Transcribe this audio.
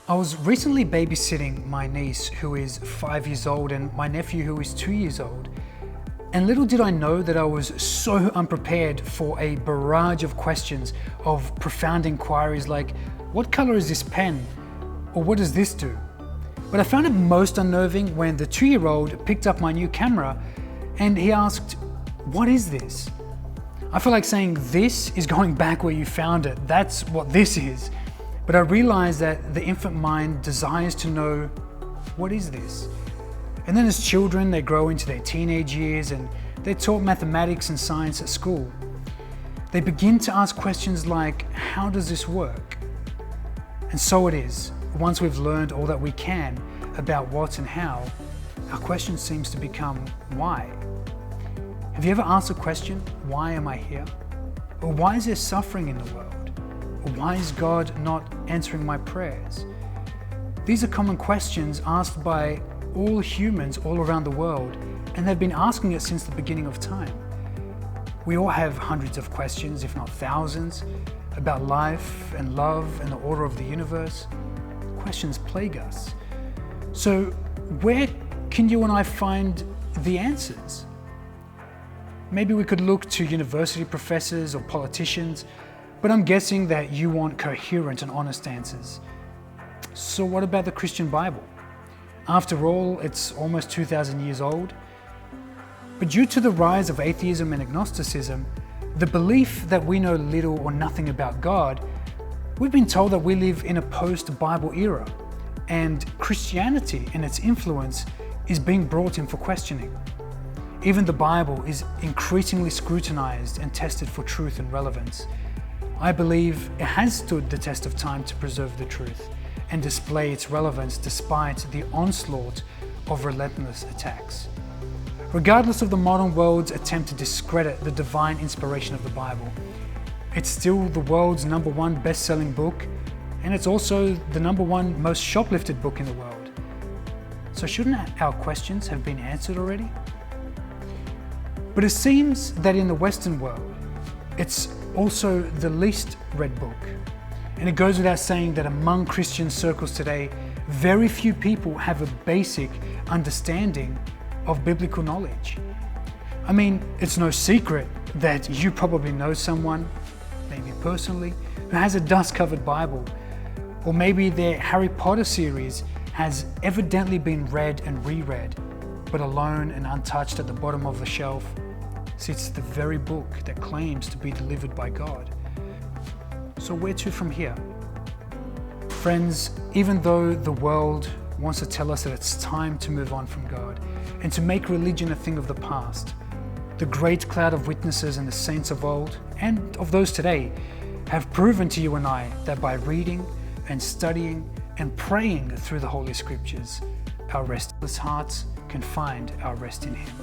I was recently babysitting my niece who is 5 years old and my nephew who is 2 years old. And little did I know that I was so unprepared for a barrage of questions, of profound inquiries like, what color is this pen? Or what does this do? But I found it most unnerving when the 2-year-old picked up my new camera and he asked, what is this? I feel like saying this is going back where you found it. That's what this is. But I realized that the infant mind desires to know, what is this? And then as children, they grow into their teenage years and they're taught mathematics and science at school. They begin to ask questions like, how does this work? And so it is, once we've learned all that we can about what and how, our question seems to become why. Have you ever asked a question, why am I here? Or why is there suffering in the world? Or why is God not answering my prayers? These are common questions asked by all humans all around the world, and they've been asking it since the beginning of time. We all have hundreds of questions, if not thousands, about life and love and the order of the universe. Questions plague us. So where can you and I find the answers? Maybe we could look to university professors or politicians, but I'm guessing that you want coherent and honest answers. So what about the Christian Bible? After all, it's almost 2,000 years old. But due to the rise of atheism and agnosticism, the belief that we know little or nothing about God, we've been told that we live in a post-Bible era, and Christianity and its influence is being brought in for questioning. Even the Bible is increasingly scrutinized and tested for truth and relevance. I believe it has stood the test of time to preserve the truth and display its relevance despite the onslaught of relentless attacks. Regardless of the modern world's attempt to discredit the divine inspiration of the Bible, it's still the world's #1 best-selling book, and it's also the #1 most shoplifted book in the world. So shouldn't our questions have been answered already? But it seems that in the Western world, it's also the least read book. And it goes without saying that among Christian circles today, very few people have a basic understanding of biblical knowledge. I mean, it's no secret that you probably know someone, maybe personally, who has a dust-covered Bible, or maybe their Harry Potter series has evidently been read and reread, but alone and untouched at the bottom of the shelf sits the very book that claims to be delivered by God. So where to from here? Friends, even though the world wants to tell us that it's time to move on from God and to make religion a thing of the past, the great cloud of witnesses and the saints of old, and of those today, have proven to you and I that by reading and studying and praying through the Holy Scriptures, our restless hearts can find our rest in Him.